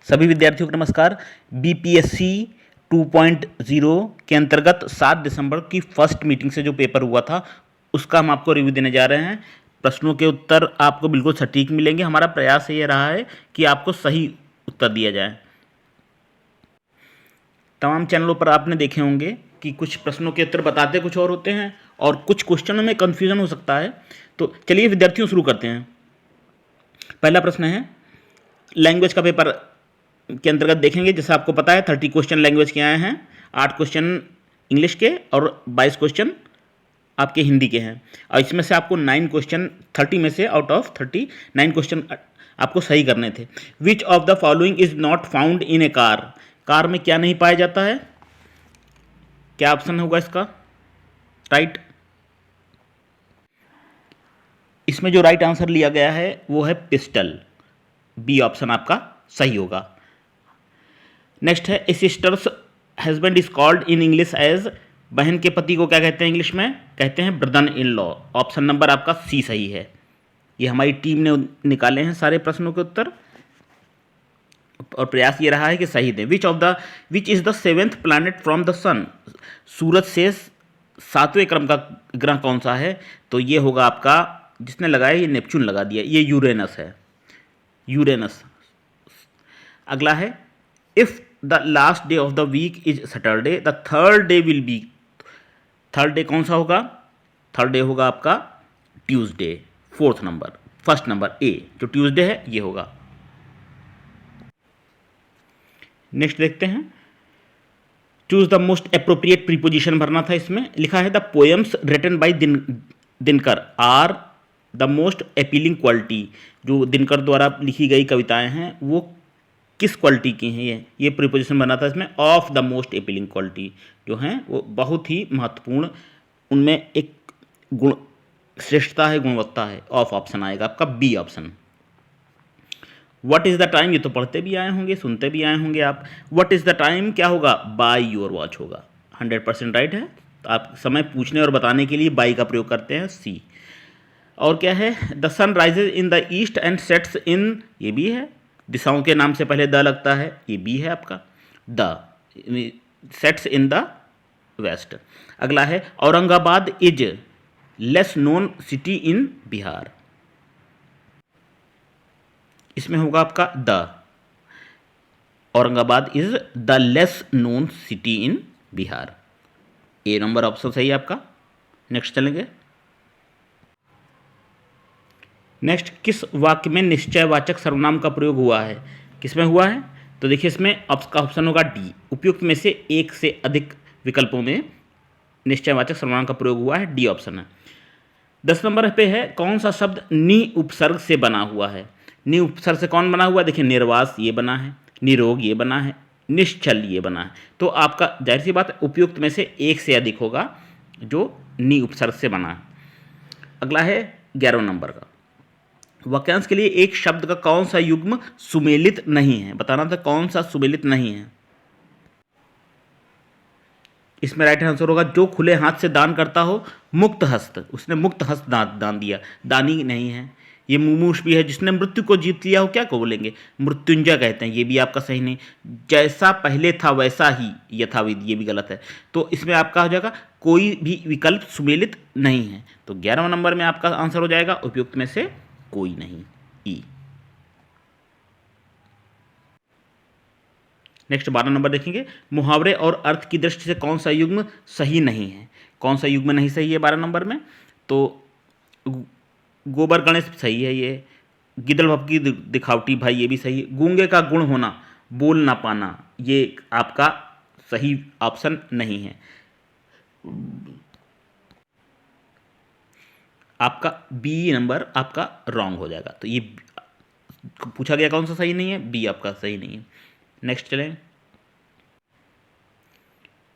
सभी विद्यार्थियों को नमस्कार। बीपीएससी 2.0 के अंतर्गत 7 दिसंबर की फर्स्ट मीटिंग से जो पेपर हुआ था उसका हम आपको रिव्यू देने जा रहे हैं। प्रश्नों के उत्तर आपको बिल्कुल सटीक मिलेंगे। हमारा प्रयास ये रहा है कि आपको सही उत्तर दिया जाए। तमाम चैनलों पर आपने देखे होंगे कि कुछ प्रश्नों के उत्तर बताते कुछ और होते हैं और कुछ क्वेश्चनों में कन्फ्यूजन हो सकता है। तो चलिए विद्यार्थियों शुरू करते हैं। पहला प्रश्न है, लैंग्वेज का पेपर के अंतर्गत देखेंगे। जैसा आपको पता है 30 क्वेश्चन लैंग्वेज के आए हैं, 8 क्वेश्चन इंग्लिश के और 22 क्वेश्चन आपके हिंदी के हैं। और इसमें से आपको 9 क्वेश्चन 30 में से आउट ऑफ 30 9 क्वेश्चन आपको सही करने थे। Which of the following is not found in A car? Car में क्या नहीं पाया जाता है? क्या ऑप्शन होगा इसका राइट? इसमें जो राइट आंसर लिया गया है वो है पिस्टल। बी ऑप्शन आपका सही होगा। नेक्स्ट है, a sister's husband is called in English as? बहन के पति को क्या कहते हैं इंग्लिश में? कहते हैं brother in law. Option number आपका सी सही है। ये हमारी टीम ने निकाले हैं सारे प्रश्नों के उत्तर और प्रयास ये रहा है कि सही दें। Which is the 7th planet from the sun? सूरज से 7वें क्रम का ग्रह कौन सा है? तो ये होगा आपका, जिसने लगाया ये नेपच्यून लगा दिया, ये यूरेनस है, यूरेनस। अगला है, if the last day of the week is Saturday the third day will be? Third day कौन सा होगा? थर्ड डे होगा आपका ट्यूसडे। फर्स्ट नंबर ए जो ट्यूसडे है ये होगा। नेक्स्ट देखते हैं, choose the most appropriate preposition भरना था। इसमें लिखा है the poems written by Dinkar are the most appealing quality. जो दिनकर द्वारा लिखी गई कविताएं हैं वो किस क्वालिटी की हैं? ये प्रीपोजिशन बना था इसमें, of the most appealing quality जो हैं वो बहुत ही महत्वपूर्ण, उनमें एक गुण श्रेष्ठता है, गुणवत्ता है। ऑफ ऑप्शन आएगा आपका B option. What is the time? ये तो पढ़ते भी आए होंगे, सुनते भी आए होंगे आप। व्हाट इज़ द टाइम क्या होगा? बाय योर वॉच होगा। 100% राइट है। तो आप समय पूछने और बताने के लिए बाई का प्रयोग करते हैं, सी। और क्या है, the sun rises in the east and sets in? ये भी है, दिशाओं के नाम से पहले द लगता है, ये भी है आपका। The sets in the west. अगला है, Aurangabad is less known city in Bihar? इसमें होगा आपका the. Aurangabad is the less known city in Bihar. A number option सही है आपका। नेक्स्ट चलेंगे। नेक्स्ट, किस वाक्य में निश्चयवाचक सर्वनाम का प्रयोग हुआ है? किसमें हुआ है? तो देखिए इसमें आपका ऑप्शन होगा डी। उपयुक्त में से एक से अधिक विकल्पों में निश्चयवाचक सर्वनाम का प्रयोग हुआ है, डी ऑप्शन है। 10 नंबर पे है, कौन सा शब्द नि उपसर्ग से बना हुआ है? नि उपसर्ग से कौन बना हुआ है? देखिए निर्वास ये बना है, निरोग ये बना है, निश्चल ये बना है। तो आपका जाहिर सी बात उपयुक्त में से एक से अधिक होगा जो नि उपसर्ग से बना है। अगला है 11 नंबर का, वाक्यांश के लिए एक शब्द का कौन सा युग्म सुमेलित नहीं है? बताना था कौन सा सुमेलित नहीं है। इसमें राइट आंसर होगा, जो खुले हाथ से दान करता हो मुक्त हस्त। उसने मुक्त हस्त दान दिया, दानी नहीं है। ये मुमूर्ष भी है, जिसने मृत्यु को जीत लिया हो क्या को बोलेंगे? मृत्युंजय कहते हैं, ये भी आपका सही नहीं। जैसा पहले था वैसा ही यथाविध, ये भी गलत है। तो इसमें आपका हो जाएगा कोई भी विकल्प सुमेलित नहीं है। तो 11वें नंबर में आपका आंसर हो जाएगा उपयुक्त में से कोई नहीं, ई। नेक्स्ट 12 नंबर देखेंगे, मुहावरे और अर्थ की दृष्टि से कौन सा युग्म सही नहीं है? कौन सा युग्म नहीं सही है 12 नंबर में? तो गोबर गणेश सही है, ये गिदड़ भपकी दिखावटी भाई ये भी सही है। गूंगे का गुण होना बोल ना पाना, ये आपका सही ऑप्शन नहीं है। आपका बी नंबर आपका रॉन्ग हो जाएगा। तो ये पूछा गया कौन सा सही नहीं है, बी आपका सही नहीं है। नेक्स्ट चलें,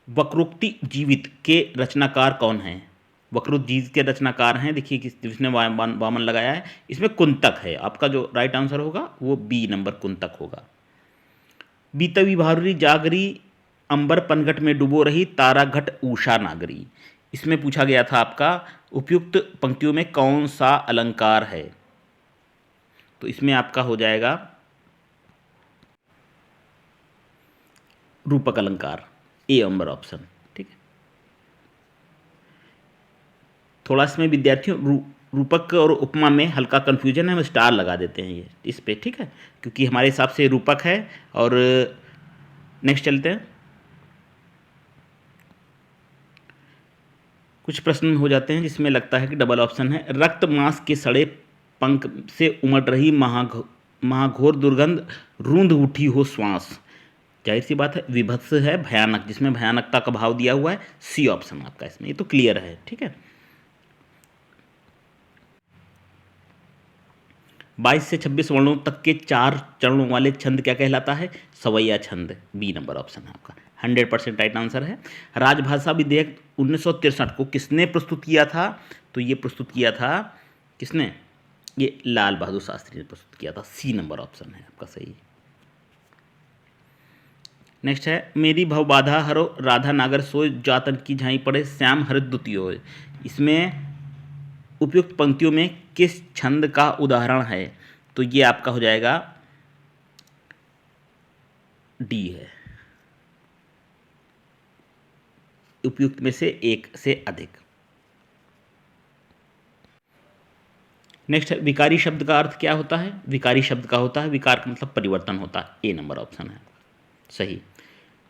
वक्रोक्ति जीवित के रचनाकार कौन हैं? वक्रोक्ति जीवित के रचनाकार हैं, देखिए किसने वामन लगाया है। इसमें कुंतक है। आपका जो राइट आंसर होगा वो बी नंबर कुंतक होगा। बीतवी भारुरी जागरी अंबर पनघट में डुबो रही तारा घट उषा नागरी। इसमें पूछा गया था आपका उपयुक्त पंक्तियों में कौन सा अलंकार है? तो इसमें आपका हो जाएगा रूपक अलंकार, ए नंबर ऑप्शन। ठीक है, थोड़ा इसमें विद्यार्थियों रूपक और उपमा में हल्का कन्फ्यूजन है, हम स्टार लगा देते हैं ये इस पे। ठीक है, क्योंकि हमारे हिसाब से रूपक है। और नेक्स्ट चलते हैं, कुछ प्रश्न हो जाते हैं जिसमें लगता है कि डबल ऑप्शन है। रक्त मांस के सड़े पंख से उमड़ रही महाघोर दुर्गंध, रूंध उठी हो श्वास। जाहिर सी बात है विभत्स है, भयानक, जिसमें भयानकता का भाव दिया हुआ है, सी ऑप्शन आपका इसमें, ये तो क्लियर है। ठीक है, 22 से 26 वर्णों तक के 4 चरणों वाले छंद क्या कहलाता है? सवैया छंद, बी नंबर ऑप्शन है आपका, 100% राइट आंसर है। राजभाषा विधेयक 1963 को किसने प्रस्तुत किया था? तो ये प्रस्तुत किया था किसने? ये लाल बहादुर शास्त्री ने प्रस्तुत किया था, सी नंबर ऑप्शन है आपका सही। नेक्स्ट है, मेरी भवबाधा हरो राधा नागर सोय, जातन की झाई पड़े श्याम हरित द्वितीय। इसमें उपयुक्त पंक्तियों में किस छंद का उदाहरण है? तो ये आपका हो जाएगा डी है, उपयुक्त में से एक से अधिक। नेक्स्ट है, विकारी शब्द का अर्थ क्या होता है? विकारी शब्द का होता है, विकार का मतलब परिवर्तन होता है, ए नंबर ऑप्शन है सही।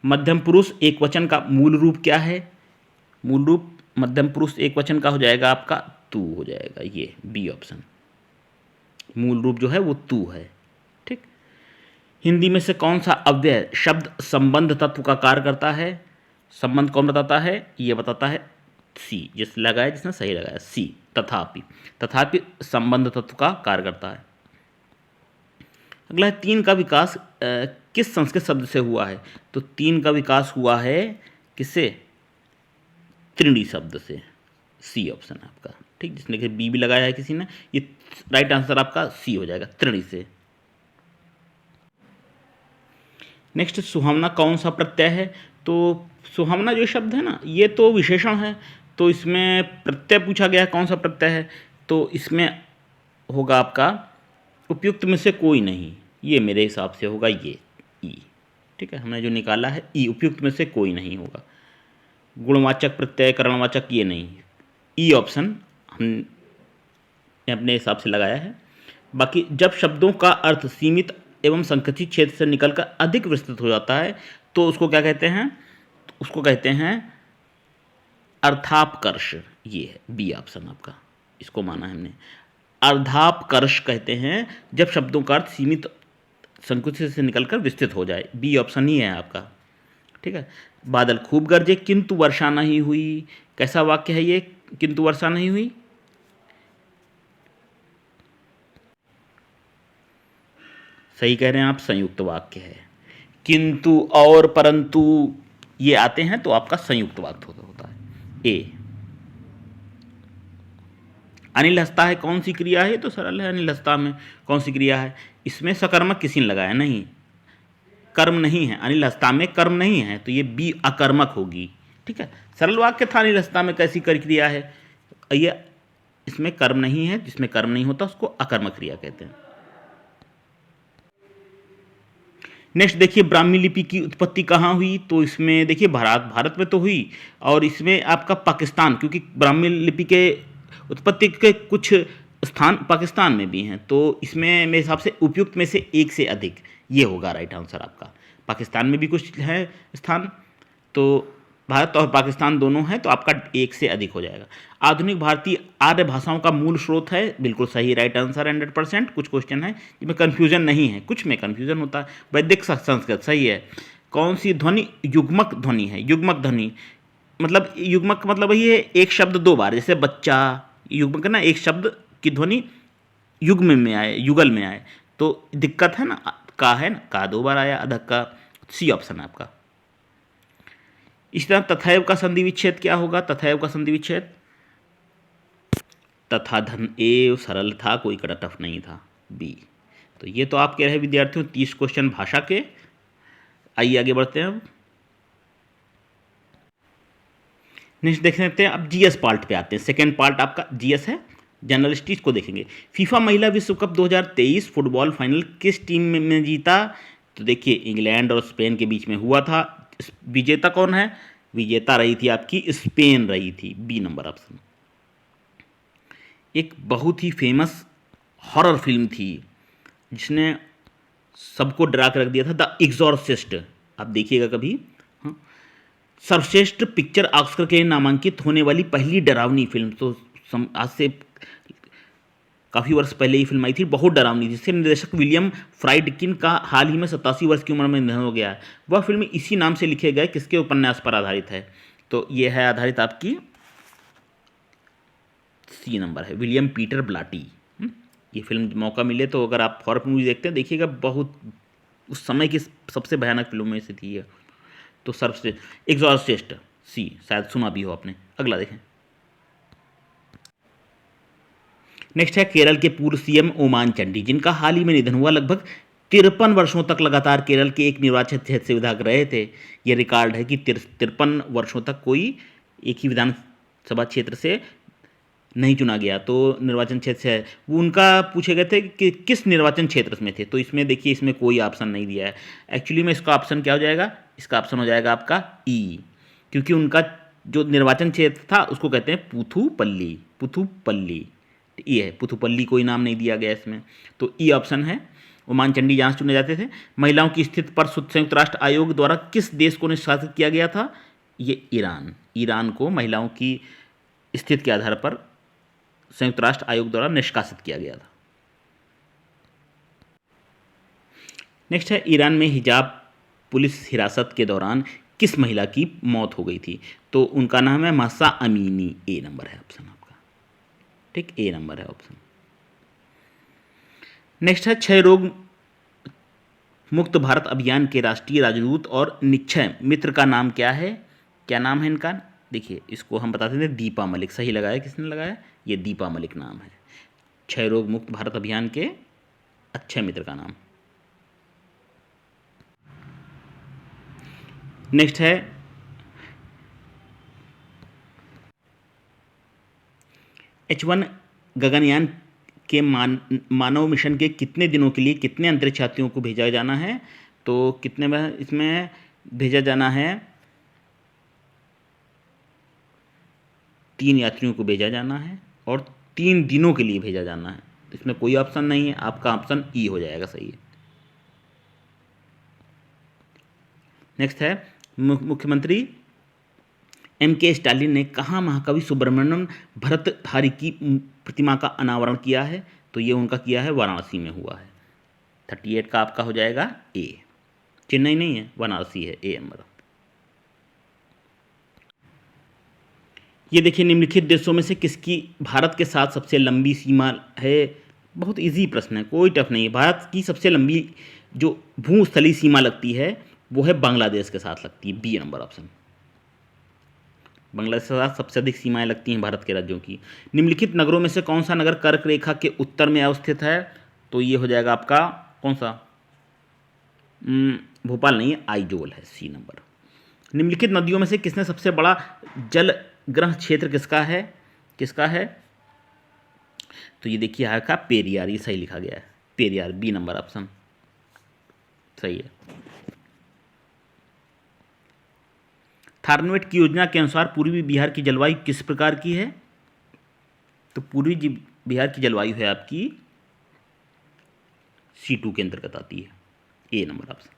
मध्यम पुरुष एक वचन का मूल रूप क्या है? मूल रूप मध्यम पुरुष एक वचन का हो जाएगा आपका तू हो जाएगा, ये बी ऑप्शन। मूल रूप जो है वो तू है। ठीक, हिंदी में से कौन सा अव्यय शब्द संबंध तत्व का कार्य करता है? संबंध कौन बताता है? ये बताता है सी, जिस लगाया जिसने सही लगाया, सी। तथापि, तथापि संबंध तत्व का कार्य करता है। अगला है, तीन का विकास किस संस्कृत शब्द से हुआ है? तो तीन का विकास हुआ है किससे? त्रिणी शब्द से, सी ऑप्शन है आपका। ठीक, जिसने कि बी भी लगाया है किसी ने, ये राइट आंसर आपका सी हो जाएगा, त्रिणी से। नेक्स्ट, सुहावना कौन सा प्रत्यय है? तो सुहावना जो शब्द है ना, ये तो विशेषण है, तो इसमें प्रत्यय पूछा गया कौन सा प्रत्यय है, तो इसमें होगा आपका उपयुक्त में से कोई नहीं, ये मेरे हिसाब से होगा ये ई। ठीक है, हमने जो निकाला है ई, उपयुक्त में से कोई नहीं होगा। गुणवाचक प्रत्यय, करणवाचक, ये नहीं, ई ऑप्शन हम अपने हिसाब से लगाया है। बाकी जब शब्दों का अर्थ सीमित एवं संकुचित क्षेत्र से निकलकर अधिक विस्तृत हो जाता है तो उसको क्या कहते हैं? उसको कहते हैं अर्थापकर्ष, ये है बी ऑप्शन आपका, इसको माना है हमने। अर्धापकर्ष कहते हैं जब शब्दों का अर्थ सीमित संकुचित से निकलकर विस्तृत हो जाए, बी ऑप्शन ही है आपका। ठीक है, बादल खूब गरजे किंतु वर्षा नहीं हुई, कैसा वाक्य है ये? किंतु वर्षा नहीं हुई, सही कह रहे हैं आप, संयुक्त वाक्य है। किंतु और परंतु ये आते हैं तो आपका संयुक्त वाक्य होता है, ए। अनिल हंसता है कौन सी क्रिया है? तो सरल है, अनिल हंसता में कौन सी क्रिया है? इसमें सकर्मक किसी ने लगाया नहीं, कर्म नहीं है, अनिल हंसता में कर्म नहीं है, तो ये बी अकर्मक होगी। ठीक है, सरल वाक्य था, अनिल हंसता में कैसी क्रिया है? ये इसमें कर्म नहीं है, जिसमें कर्म नहीं होता उसको अकर्मक क्रिया कहते हैं। नेक्स्ट देखिए, ब्राह्मी लिपि की उत्पत्ति कहाँ हुई? तो इसमें देखिए भारत में तो हुई, और इसमें आपका पाकिस्तान, क्योंकि ब्राह्मी लिपि के उत्पत्ति के कुछ स्थान पाकिस्तान में भी हैं, तो इसमें मेरे हिसाब से उपयुक्त में से एक से अधिक, ये होगा राइट आंसर आपका। पाकिस्तान में भी कुछ है स्थान, तो भारत और पाकिस्तान दोनों हैं, तो आपका एक से अधिक हो जाएगा। आधुनिक भारतीय आर्य भाषाओं का मूल स्रोत है, बिल्कुल सही राइट आंसर 100%। कुछ क्वेश्चन है जिसमें कन्फ्यूजन नहीं है, कुछ में कन्फ्यूजन होता है। वैदिक संस्कृत सही है। कौन सी ध्वनि युग्मक ध्वनि है? युग्मक ध्वनि मतलब, युग्मक मतलब वही है एक शब्द दो बार, जैसे बच्चा, युग्मक ना, एक शब्द की ध्वनि युग्म में आए, युगल में आए, तो दिक्कत है ना, का है ना, का दो बार आया, अधक का, सी ऑप्शन है आपका। इस तरह तथैव का संधि विच्छेद क्या होगा? तथैव का संधि विच्छेद तथा धन एव, सरल था, कोई कड़ा टफ नहीं था, बी। तो ये तो आप कह रहे विद्यार्थियों 30 क्वेश्चन भाषा के। आइए आगे बढ़ते हैं। अब नेक्स्ट देख सकते हैं, अब जीएस पार्ट पे आते हैं। सेकेंड पार्ट आपका जीएस है, जनरल स्टडीज को देखेंगे। फीफा महिला विश्व कप 2023 फुटबॉल फाइनल किस टीम में जीता? तो देखिए, इंग्लैंड और स्पेन के बीच में हुआ था। विजेता कौन है? विजेता रही थी आपकी स्पेन रही थी, बी नंबर ऑप्शन। एक बहुत ही फेमस हॉरर फिल्म थी जिसने सबको डरा के रख दिया था, द एग्जॉर्सिस्ट। आप देखिएगा कभी। हाँ, सर्वश्रेष्ठ पिक्चर ऑस्कर के लिए नामांकित होने वाली पहली डरावनी फिल्म। तो आज से काफ़ी वर्ष पहले ये फिल्म आई थी, बहुत डरावनी थी। जिसके निर्देशक विलियम फ्राइडकिन का हाल ही में 87 वर्ष की उम्र में निधन हो गया है। वह फिल्म इसी नाम से लिखे गए किसके उपन्यास पर आधारित है? तो ये है आधारित आपकी सी नंबर है, विलियम पीटर ब्लाटी। ये फिल्म मौका मिले तो अगर आप हॉरर मूवी देखते हैं देखिएगा, बहुत उस समय की सबसे भयानक फिल्मों में से थी ये। तो सर्वश्रेष्ठ एग्जॉर्सिस्ट सी, शायद सुना भी हो आपने। अगला देखें। नेक्स्ट है केरल के पूर्व सीएम ओमान चंडी, जिनका हाल ही में निधन हुआ। लगभग 53 वर्षों तक लगातार केरल के एक निर्वाचन क्षेत्र से विधायक रहे थे। यह रिकॉर्ड है कि 53 वर्षों तक कोई एक ही विधानसभा क्षेत्र से नहीं चुना गया। तो निर्वाचन क्षेत्र से है वो। उनका पूछे गए थे कि किस निर्वाचन क्षेत्र में थे, तो इसमें देखिए इसमें कोई ऑप्शन नहीं दिया है। एक्चुअली में इसका ऑप्शन क्या हो जाएगा? इसका ऑप्शन हो जाएगा आपका ई, क्योंकि उनका जो निर्वाचन क्षेत्र था उसको कहते हैं पुथुपल्ली। पुथुपल्ली ये है, पुथुपल्ली कोई नाम नहीं दिया गया इसमें। तो ई ऑप्शन है। ओमान चंडी जहाँ चुने जाते थे। महिलाओं की स्थिति पर संयुक्त राष्ट्र आयोग द्वारा किस देश को निष्कासित किया गया था? ये ईरान। ईरान को महिलाओं की स्थिति के आधार पर संयुक्त राष्ट्र आयोग द्वारा निष्कासित किया गया था। नेक्स्ट है ईरान में हिजाब पुलिस हिरासत के दौरान किस महिला की मौत हो गई थी? तो उनका नाम है महसा अमीनी। ए नंबर है ऑप्शन आपका, ठीक, ए नंबर है ऑप्शन। नेक्स्ट है क्षय रोग मुक्त भारत अभियान के राष्ट्रीय राजदूत और निक्षय मित्र का नाम क्या है? क्या नाम है इनका? देखिए इसको हम बताते थे दीपा मलिक। सही लगाया, किसने लगाया? ये दीपा मलिक नाम है क्षय रोग मुक्त भारत अभियान के अक्षय मित्र का नाम। नेक्स्ट है H1 गगनयान के मानव मिशन के कितने दिनों के लिए कितने अंतरिक्ष यात्रियों को भेजा जाना है? तो कितने में इसमें भेजा जाना है? 3 यात्रियों को भेजा जाना है और 3 दिनों के लिए भेजा जाना है। इसमें कोई ऑप्शन नहीं है, आपका ऑप्शन ई हो जाएगा, सही है। नेक्स्ट है मुख्यमंत्री M.K. स्टालिन ने कहाँ महाकवि सुब्रमण्यम भरतहरि की प्रतिमा का अनावरण किया है? तो ये उनका किया है वाराणसी में हुआ है। 38 का आपका हो जाएगा ए। चेन्नई नहीं है, वाराणसी है, ए नंबर। ये देखिए निम्नलिखित देशों में से किसकी भारत के साथ सबसे लंबी सीमा है? बहुत इजी प्रश्न है, कोई टफ नहीं है। भारत की सबसे लंबी जो भूस्थलीय सीमा लगती है वो है बांग्लादेश के साथ लगती है, बी नंबर ऑप्शन। बांग्लादेश के साथ सबसे अधिक सीमाएं लगती हैं भारत के राज्यों की। निम्नलिखित नगरों में से कौन सा नगर कर्क रेखा के उत्तर में अवस्थित है? तो ये हो जाएगा आपका कौन सा? भोपाल नहीं है, आइजोल है, सी नंबर। निम्नलिखित नदियों में से किसने सबसे बड़ा जल ग्रह क्षेत्र किसका है? किसका है? तो ये देखिए आपका पेरियार, ये सही लिखा गया है, पेरियार, बी नंबर ऑप्शन सही है। थार्नवेट की योजना के अनुसार पूर्वी बिहार की जलवायु किस प्रकार की है? तो पूर्वी बिहार की जलवायु है आपकी C2 के अंतर्गत आती है, ए नंबर ऑप्शन।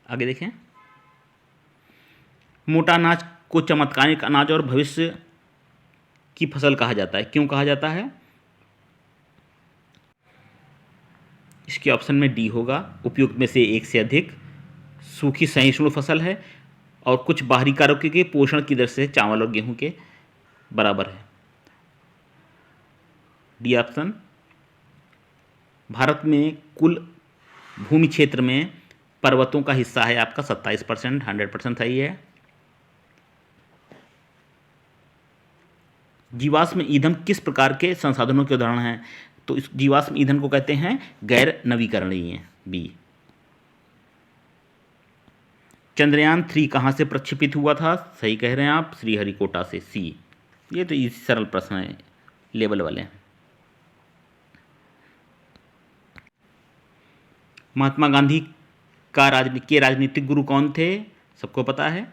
आगे देखें। मोटा अनाज को चमत्कारिक अनाज और भविष्य की फसल कहा जाता है, क्यों कहा जाता है? इसके ऑप्शन में डी होगा, उपयुक्त में से एक से अधिक, सूखी सहिष्णु फसल है और कुछ बाहरी कारकों के पोषण की दृष्टि से चावल और गेहूं के बराबर है, डी ऑप्शन। भारत में कुल भूमि क्षेत्र में पर्वतों का हिस्सा है आपका 27%, 100% सही है। जीवाश्म ईंधन किस प्रकार के संसाधनों के उदाहरण हैं? तो इस जीवाश्म ईंधन को कहते हैं गैर नवीकरणीय, बी। चंद्रयान 3 कहाँ से प्रक्षेपित हुआ था? सही कह रहे हैं आप, श्रीहरिकोटा से, सी। ये तो इसी सरल प्रश्न है, लेवल वाले। महात्मा गांधी का राजनीतिक गुरु कौन थे? सबको पता है,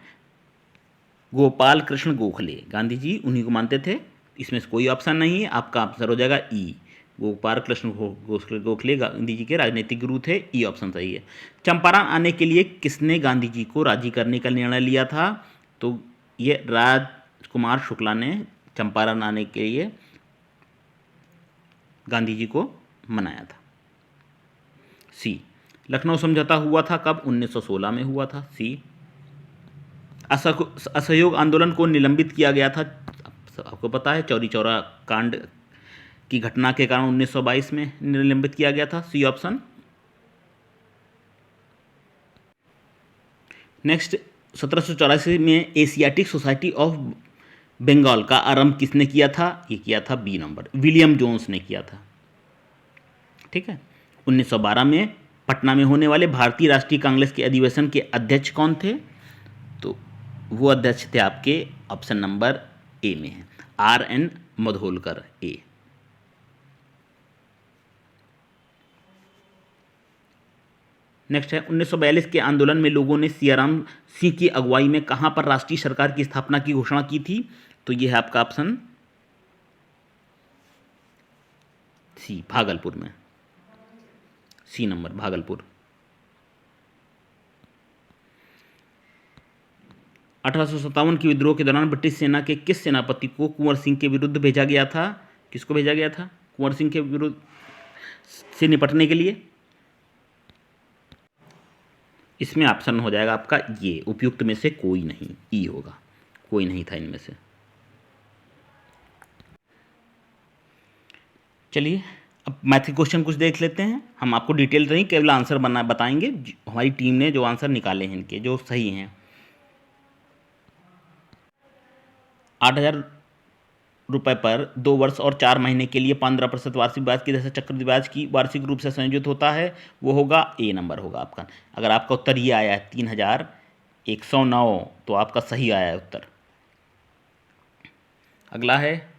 गोपाल कृष्ण गोखले। गांधी जी उन्हीं को मानते थे। इसमें से कोई ऑप्शन नहीं है, आपका आंसर हो जाएगा ई, गोपाल कृष्ण गोखले गांधी जी के राजनीतिक गुरु थे। ई ऑप्शन सही है। चंपारण आने के लिए किसने गांधी जी को राजी करने का निर्णय लिया था? तो ये राजकुमार शुक्ला ने चंपारण आने के लिए गांधी जी को मनाया था। सी, लखनऊ समझौता हुआ था कब? 1916 में हुआ था। सी, असहयोग आंदोलन को निलंबित किया गया था, आपको पता है, चौरी चौरा कांड की घटना के कारण 1922 में निलंबित किया गया था। C option. नेक्स्ट, 1784 में एशियाटिक सोसाइटी ऑफ बंगाल का आरंभ किसने किया था? ये किया था बी नंबर, विलियम जोन्स ने किया था। ठीक है। 1912 में पटना में होने वाले भारतीय राष्ट्रीय कांग्रेस के अधिवेशन के अध्यक्ष कौन थे? तो वो अध्यक्ष थे आपके ऑप्शन नंबर ए में है, RN मधोलकर, ए। नेक्स्ट है, 1942 के आंदोलन में लोगों ने सियाराम सिंह की अगुवाई में कहां पर राष्ट्रीय सरकार की स्थापना की घोषणा की थी? तो यह है आपका ऑप्शन सी, भागलपुर में। सी नंबर, भागलपुर। 1857 के विद्रोह के दौरान ब्रिटिश सेना के किस सेनापति को कुंवर सिंह के विरुद्ध भेजा गया था? किसको भेजा गया था कुंवर सिंह के विरुद्ध से निपटने के लिए? इसमें ऑप्शन हो जाएगा आपका ये, उपयुक्त में से कोई नहीं, ई होगा, कोई नहीं था इनमें से। चलिए अब मैथ के क्वेश्चन कुछ देख लेते हैं। हम आपको डिटेल नहीं, केवल आंसर बताएंगे, हमारी टीम ने जो आंसर निकाले हैं इनके, जो सही हैं। 8,000 रुपये पर 2 वर्ष और 4 महीने के लिए 15% वार्षिक ब्याज की दर से चक्रवृद्धि ब्याज की वार्षिक रूप से संयोजित होता है, वो होगा ए नंबर होगा आपका। अगर आपका उत्तर ये आया है 3,109, तो आपका सही आया है उत्तर। अगला है,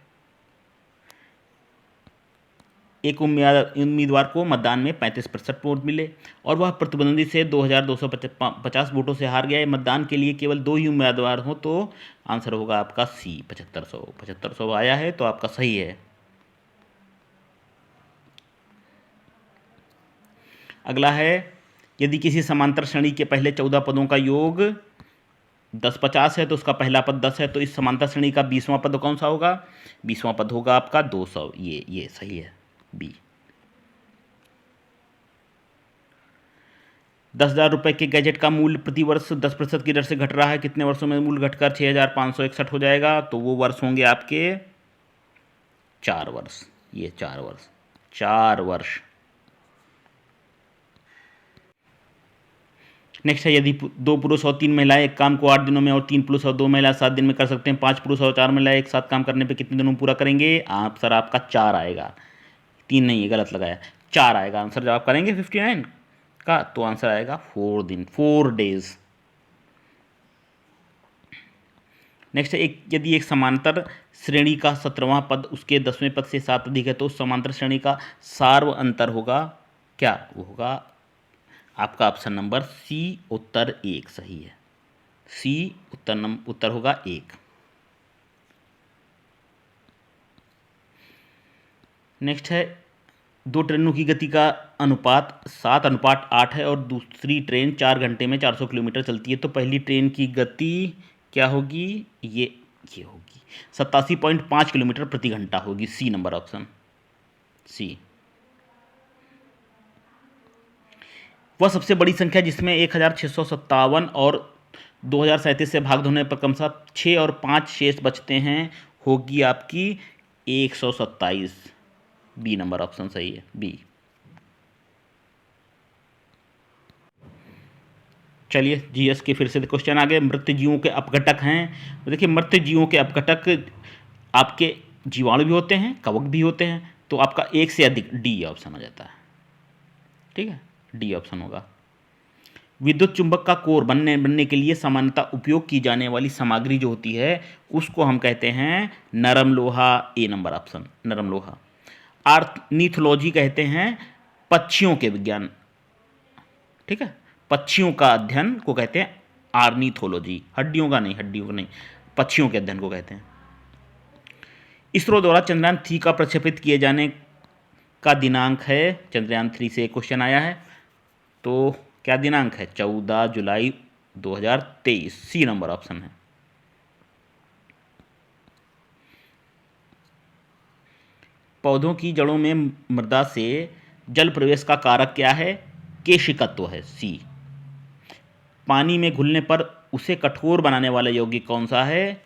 एक उम्मीदवार को मतदान में 35% वोट मिले और वह प्रतिद्वंदी से 2,250 वोटों से हार गया। मतदान के लिए केवल 2 ही उम्मीदवार हो, तो आंसर होगा आपका सी, 7500 आया है, तो आपका सही है। अगला है, यदि किसी समांतर श्रेणी के पहले 14 पदों का योग 1050 है तो उसका पहला पद 10 है, तो इस समांतर श्रेणी का 20वां पद कौन सा होगा? 20वां पद होगा आपका 200। ये सही है, बी। 10,000 रुपये के गैजेट का मूल्य प्रतिवर्ष 10% की दर से घट रहा है, कितने वर्षों में मूल्य घटकर 6,561 हो जाएगा? तो वो वर्ष होंगे आपके 4 वर्ष। ये 4 वर्ष। नेक्स्ट है, यदि 2 पुरुष और 3 महिलाएं एक काम को 8 दिनों में और 3 पुरुष और 2 महिलाएं 7 दिन में कर सकते हैं, 5 पुरुष और 4 महिलाएं एक साथ काम करने पे कितने दिनों में पूरा करेंगे? आंसर आपका 4 आएगा, 3 नहीं है, गलत लगाया, 4 आएगा आंसर। जब आप करेंगे 59 का, तो आंसर आएगा 4 दिन, 4 डेज। नेक्स्ट है, यदि एक समांतर श्रेणी का 17वां पद उसके 10वें पद से 7 अधिक है, तो उस समांतर श्रेणी का सार्व अंतर होगा क्या? वो होगा आपका ऑप्शन नंबर सी, उत्तर 1 सही है। सी उत्तर होगा 1। नेक्स्ट है, 2 ट्रेनों की गति का अनुपात 7:8 है और दूसरी ट्रेन 4 घंटे में 400 किलोमीटर चलती है, तो पहली ट्रेन की गति क्या होगी? ये होगी 87.5 किलोमीटर प्रति घंटा होगी। सी नंबर ऑप्शन, सी। वह सबसे बड़ी संख्या जिसमें 1,657 और 2,037 से भाग होने पर क्रमशः 6 और 5 शेष बचते हैं, होगी आपकी 127। बी नंबर ऑप्शन सही है, बी। चलिए जीएस के फिर से क्वेश्चन आ गए। मृत जीवों के अपघटक हैं, देखिए मृत जीवों के अपघटक आपके जीवाणु भी होते हैं, कवक भी होते हैं, तो आपका 1 से अधिक, डी ऑप्शन आ जाता है। ठीक है, डी ऑप्शन होगा। विद्युत चुंबक का कोर बनने के लिए सामान्यतः उपयोग की जाने वाली सामग्री जो होती है उसको हम कहते हैं नरम लोहा। ए नंबर ऑप्शन, नरम लोहा। ऑर्निथोलॉजी कहते हैं पक्षियों के विज्ञान, ठीक है। पक्षियों का अध्ययन को कहते हैं आर्निथोलॉजी, हड्डियों का नहीं, पक्षियों के अध्ययन को कहते हैं। इसरो द्वारा चंद्रयान 3 का प्रक्षेपित किए जाने का दिनांक है, चंद्रयान 3 से एक क्वेश्चन आया है, तो क्या दिनांक है? 14 जुलाई 2023, सी नंबर ऑप्शन है। पौधों की जड़ों में मृदा से जल प्रवेश का कारक क्या है? केशिकत्व है, सी। पानी में घुलने पर उसे कठोर बनाने वाला यौगिक कौन सा है?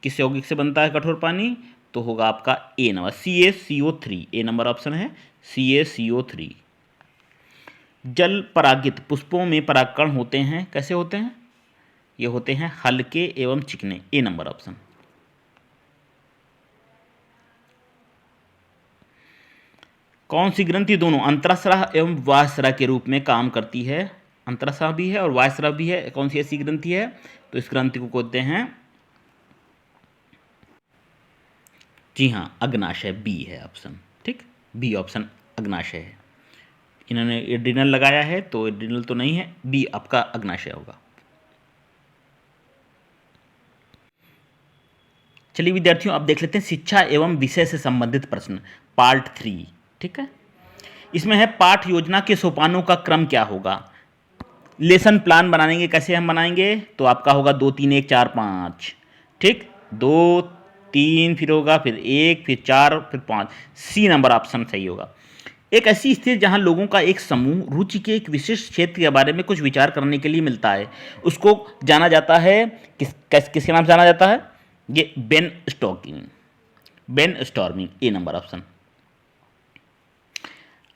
किस यौगिक से बनता है कठोर पानी? तो होगा आपका A number, CaCO3, A number option है CaCO3। जल परागित पुष्पों में परागकण होते हैं, कैसे होते हैं? ये होते हैं हल्के एवं चिकने, ए नंबर ऑप्शन। कौन सी ग्रंथि दोनों अंतरास्राव एवं वायस्राव के रूप में काम करती है? अंतरास्राव भी है और वायस्राव भी है, कौन सी ऐसी ग्रंथि है? तो इस ग्रंथि को कहते हैं, जी हाँ, अग्नाशय, बी है ऑप्शन, ठीक, बी ऑप्शन अग्नाशय है। इन्होंने एड्रिनल लगाया है तो एड्रिनल तो नहीं है, बी आपका अग्नाशय होगा। चलिए विद्यार्थियों, अब देख लेते हैं शिक्षा एवं विषय से संबंधित प्रश्न, पार्ट 3, ठीक है। इसमें है पाठ योजना के सोपानों का क्रम क्या होगा? लेसन प्लान बनाएंगे, कैसे हम बनाएंगे? तो आपका होगा 2 3 1 4 5, ठीक, 2 3 फिर होगा, फिर 1 फिर 4 फिर 5, सी नंबर ऑप्शन सही होगा। एक ऐसी स्थिति जहां लोगों का एक समूह रुचि के एक विशिष्ट क्षेत्र के बारे में कुछ विचार करने के लिए मिलता है, उसको जाना जाता है, किसके नाम से जाना जाता है? ये बेन स्टॉर्मिंग, ए नंबर ऑप्शन।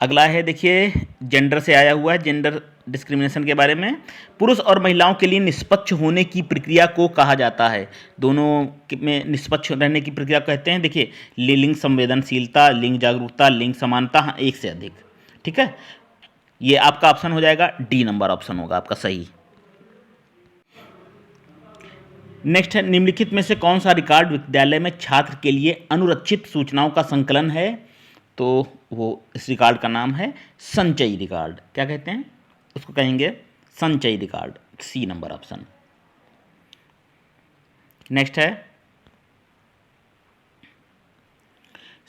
अगला है, देखिए, जेंडर से आया हुआ है, जेंडर डिस्क्रिमिनेशन के बारे में। पुरुष और महिलाओं के लिए निष्पक्ष होने की प्रक्रिया को कहा जाता है, दोनों में निष्पक्ष रहने की प्रक्रिया कहते हैं। देखिए, लिंग संवेदनशीलता, लिंग जागरूकता, लिंग समानता, हाँ, एक से अधिक, ठीक है। ये आपका ऑप्शन हो जाएगा, डी नंबर ऑप्शन होगा आपका सही। नेक्स्ट है, निम्नलिखित में से कौन सा रिकॉर्ड विद्यालय में छात्र के लिए अनुरक्षित सूचनाओं का संकलन है? तो वो इस रिकॉर्ड का नाम है संचयी रिकॉर्ड। क्या कहते हैं उसको? कहेंगे संचयी record, C number option. Next है,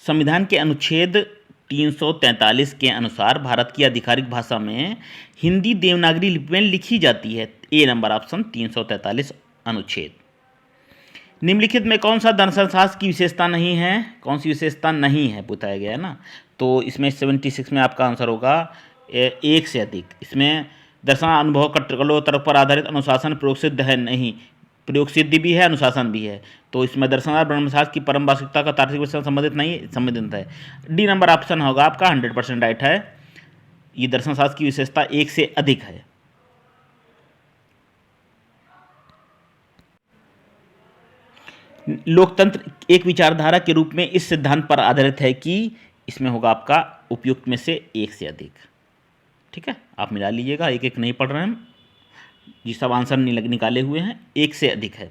संविधान के अनुच्छेद 343 के अनुसार भारत की आधिकारिक भाषा में हिंदी देवनागरी लिपि में लिखी जाती है, ए नंबर ऑप्शन, 343 अनुच्छेद। निम्नलिखित में कौन सा दर्शनशास्त्र की विशेषता नहीं है? कौन सी विशेषता नहीं है बताया गया है ना, तो इसमें 76 में आपका आंसर होगा एक से अधिक। इसमें दर्शन अनुभव कट्टकलो तर्क पर आधारित अनुशासन प्रयोग सिद्ध है नहीं, प्रयोग सिद्धि भी है, अनुशासन भी है, तो इसमें दर्शनार्थ ब्रह्मशास्त्र की परम वास्तविकता का तार्किक विषय संबंधित नहीं, संबंधित है, डी नंबर ऑप्शन होगा आपका 100% राइट है। ये दर्शनशास्त्र की विशेषता एक से अधिक है। लोकतंत्र एक विचारधारा के रूप में इस सिद्धांत पर आधारित है कि, इसमें होगा आपका उपयुक्त में से एक से अधिक, ठीक है। आप मिला लीजिएगा, एक एक नहीं पढ़ रहे हैं, जी सब आंसर निकाले हुए हैं, एक से अधिक है।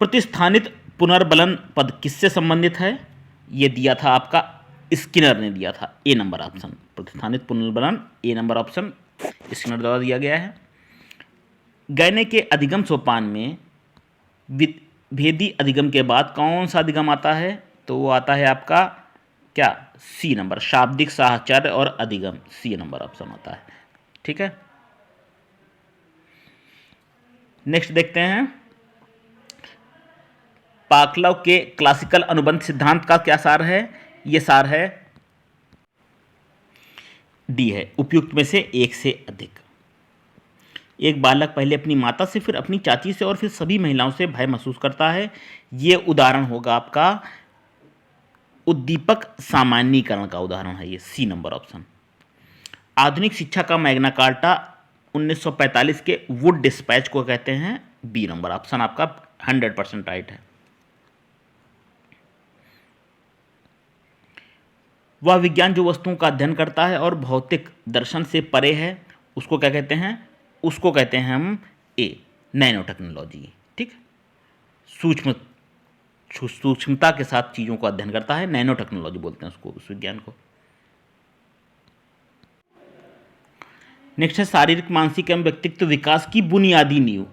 प्रतिस्थानित पुनर्बलन पद किससे संबंधित है? ये दिया था आपका स्किनर ने दिया था, ए नंबर ऑप्शन। प्रतिस्थानित पुनर्बलन, ए नंबर ऑप्शन, स्किनर द्वारा दिया गया है। गैने के अधिगम सोपान में भेदी अधिगम के बाद कौन सा अधिगम आता है? तो वो आता है आपका क्या? सी नंबर, शाब्दिक साहचर्य और अधिगम, सी नंबर ऑप्शन होता है, ठीक है। नेक्स्ट देखते हैं, पाकलव के क्लासिकल अनुबंध सिद्धांत का क्या सार है? ये सार है, डी है, उपयुक्त में से एक से अधिक। एक बालक पहले अपनी माता से, फिर अपनी चाची से और फिर सभी महिलाओं से भय महसूस करता है। ये उदाहरण होगा आपका उद्दीपक सामान्यीकरण का उदाहरण है, ये सी नंबर ऑप्शन। आधुनिक शिक्षा का मैग्ना कार्टा 1945 के वुड डिस्पैच को कहते हैं, बी नंबर ऑप्शन आपका 100% राइट है। वह विज्ञान जो वस्तुओं का अध्ययन करता है और भौतिक दर्शन से परे है, उसको क्या कहते हैं? उसको कहते हैं हम ए नैनो टेक्नोलॉजी, ठीक। सूक्ष्मता के साथ चीज़ों को अध्ययन करता है, नैनो टेक्नोलॉजी बोलते हैं उसको, उस विज्ञान को। नेक्स्ट है शारीरिक, मानसिक एवं व्यक्तित्व विकास की बुनियादी नींव।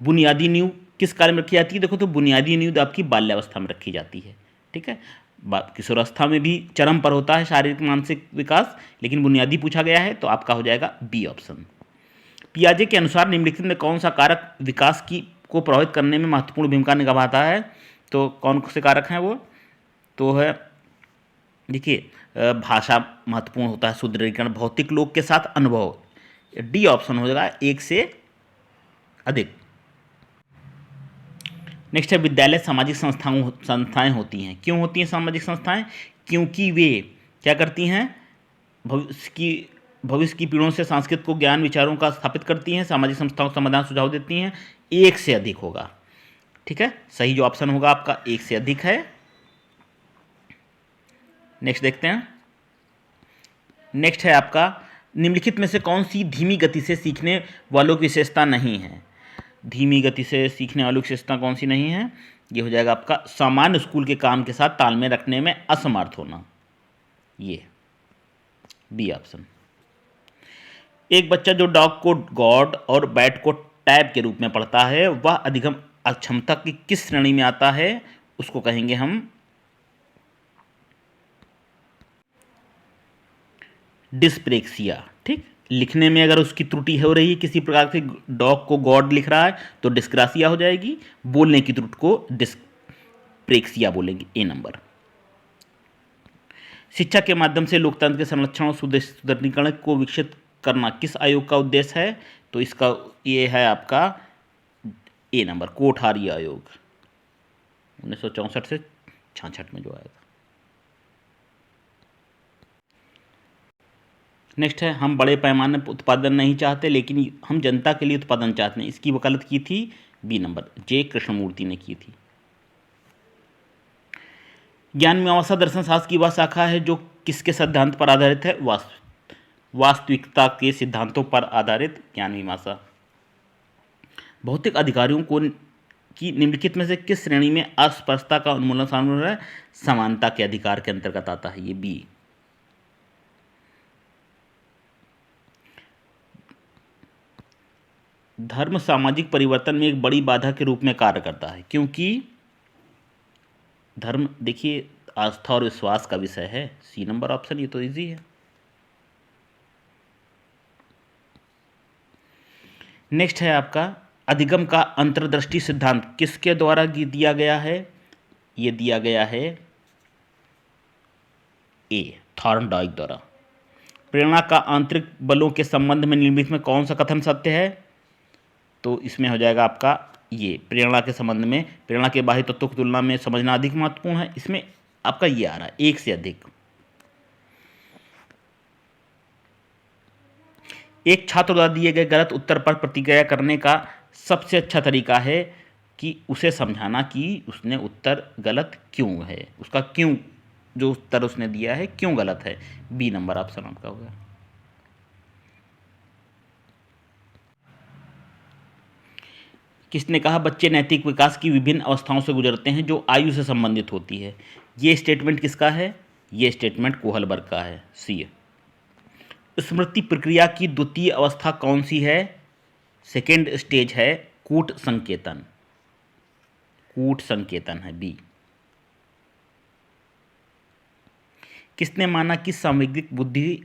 बुनियादी नींव किस कार्य में रखी जाती है? देखो, तो बुनियादी नींव आपकी बाल्यावस्था में रखी जाती है। ठीक है, किशोरावस्था में भी चरम पर होता है शारीरिक मानसिक विकास, लेकिन बुनियादी पूछा गया है तो आपका हो जाएगा बी ऑप्शन। पियाजे के अनुसार निम्नलिखित में कौन सा कारक विकास की को प्रभावित करने में महत्वपूर्ण भूमिका निभाता है? तो कौन से कारक हैं वो? तो है, देखिए, भाषा महत्वपूर्ण होता है, सुदृढ़ीकरण, भौतिक लोक के साथ अनुभव। डी ऑप्शन हो जाएगा, एक से अधिक। नेक्स्ट है विद्यालय सामाजिक संस्थाएं होती हैं। क्यों होती हैं सामाजिक संस्थाएं? क्योंकि वे क्या करती हैं? भविष्य की पीढ़ियों से संस्कृत को ज्ञान विचारों का स्थापित करती हैं, सामाजिक संस्थाओं को समाधान सुझाव देती हैं। एक से अधिक होगा। ठीक है, सही जो ऑप्शन होगा आपका एक से अधिक है। नेक्स्ट देखते हैं। नेक्स्ट है आपका निम्नलिखित में से कौन सी धीमी गति से सीखने वालों की विशेषता नहीं है? धीमी गति से सीखने वालों की विशेषता कौन सी नहीं है? ये हो जाएगा आपका सामान्य स्कूल के काम के साथ तालमेल रखने में असमर्थ होना। ये बी ऑप्शन। एक बच्चा जो डॉग को गॉड और बैट को टैब के रूप में पढ़ता है, वह अधिगम अक्षमता की किस श्रेणी में आता है? उसको कहेंगे हम डिस्प्रेक्सिया। ठीक, लिखने में अगर उसकी त्रुटि हो रही है किसी प्रकार से, डॉग को गॉड लिख रहा है तो डिस्ग्रासिया हो जाएगी। बोलने की त्रुटि को डिस्प्रेक्सिया बोलेंगे, ए नंबर। शिक्षा के माध्यम से लोकतंत्र के संरक्षण और सुदृढ़ीकरण को विकसित करना किस आयोग का उद्देश्य है? तो इसका ये है आपका ए नंबर, कोठारी आयोग, 1964 से 66 में जो आया था। नेक्स्ट है हम बड़े पैमाने पर उत्पादन नहीं चाहते लेकिन हम जनता के लिए उत्पादन चाहते हैं। इसकी वकालत की थी बी नंबर, जे कृष्णमूर्ति ने की थी। ज्ञान मीमांसा दर्शन शास्त्र की वह शाखा है जो किसके सिद्धांत पर आधारित है? वास्तविकता के सिद्धांतों पर आधारित ज्ञान मीमांसा। भौतिक अधिकारियों को की निम्नलिखित में से किस श्रेणी में अस्पष्टता का उन्मूलन शामिल है? समानता के अधिकार के अंतर्गत आता है, ये बी। धर्म सामाजिक परिवर्तन में एक बड़ी बाधा के रूप में कार्य करता है, क्योंकि धर्म, देखिए, आस्था और विश्वास का विषय है, सी नंबर ऑप्शन, ये तो इजी है। नेक्स्ट है आपका अधिगम का अंतर्दृष्टि सिद्धांत किसके द्वारा दिया गया है? ये दिया गया है ए, थॉर्नडाइक द्वारा। प्रेरणा का आंतरिक बलों के संबंध में निम्नलिखित में कौन सा कथन सत्य है? तो इसमें हो जाएगा आपका ये, प्रेरणा के संबंध में प्रेरणा के बाह्य तत्वों की तुलना में समझना अधिक महत्वपूर्ण है। इसमें आपका ये आ रहा है, एक से अधिक। एक छात्र द्वारा दिए गए गलत उत्तर पर प्रतिक्रिया करने का सबसे अच्छा तरीका है कि उसे समझाना कि उसने उत्तर गलत क्यों है, उसका क्यों, जो उत्तर उसने दिया है क्यों गलत है। बी नंबर ऑप्शन आपका होगा। किसने कहा बच्चे नैतिक विकास की विभिन्न अवस्थाओं से गुजरते हैं जो आयु से संबंधित होती है? ये स्टेटमेंट किसका है? ये स्टेटमेंट कोहलबर्ग का है, सी। स्मृति प्रक्रिया की द्वितीय अवस्था कौन सी है? सेकेंड स्टेज है कूट संकेतन, कूट संकेतन है, बी। किसने माना कि सामग्रिक बुद्धि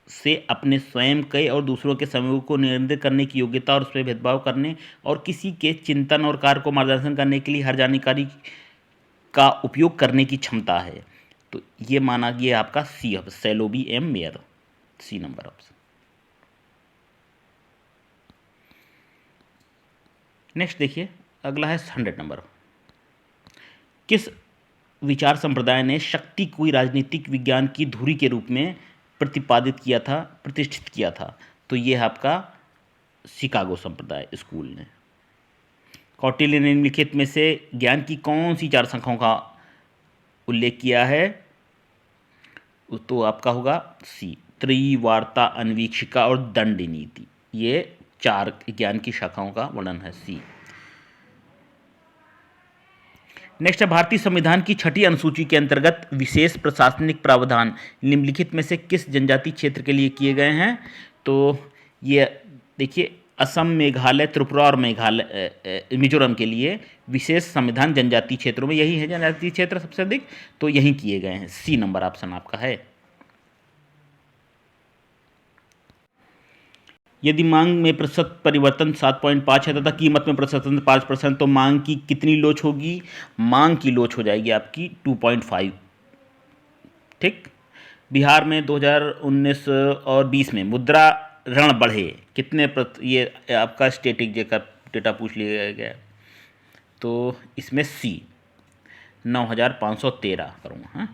से अपने स्वयं के और दूसरों के समूह को नियंत्रित करने की योग्यता और उस पर भेदभाव करने और किसी के चिंतन और कार्य को मार्गदर्शन करने के लिए हर जानकारी का उपयोग करने की क्षमता है? तो ये माना ये आपका सी है, सेलोबी एम मेयर, सी नंबर ऑप्शन। नेक्स्ट देखिए, अगला है 100 नंबर। किस विचार संप्रदाय ने शक्ति को राजनीतिक विज्ञान की धुरी के रूप में प्रतिपादित किया था, प्रतिष्ठित किया था? तो ये है आपका शिकागो संप्रदाय स्कूल ने। कौटिल्य ने निम्नलिखित में से ज्ञान की कौन सी 4 शाखाओं का उल्लेख किया है? तो आपका होगा सी, त्रिवार्ता, अन्वीक्षिका और दंड नीति। ये 4 ज्ञान की शाखाओं का वर्णन है, सी। नेक्स्ट है भारतीय संविधान की 6ठी अनुसूची के अंतर्गत विशेष प्रशासनिक प्रावधान निम्नलिखित में से किस जनजातीय क्षेत्र के लिए किए गए हैं? तो ये देखिए, असम, मेघालय, त्रिपुरा और मिजोरम के लिए विशेष संविधान जनजातीय क्षेत्रों में, यही है जनजातीय क्षेत्र सबसे अधिक, तो यही किए गए हैं। सी नंबर ऑप्शन आपका है। यदि मांग में प्रतिशत परिवर्तन 7.5 है तथा कीमत में प्रतिशत 5%, तो मांग की कितनी लोच होगी? मांग की लोच हो जाएगी आपकी 2.5। ठीक। बिहार में 2019 और 20 में मुद्रा ऋण बढ़े कितने ये आपका स्टेटिक डेटा पूछ लिया गया है, तो इसमें सी 9,513 करूँगा। हाँ,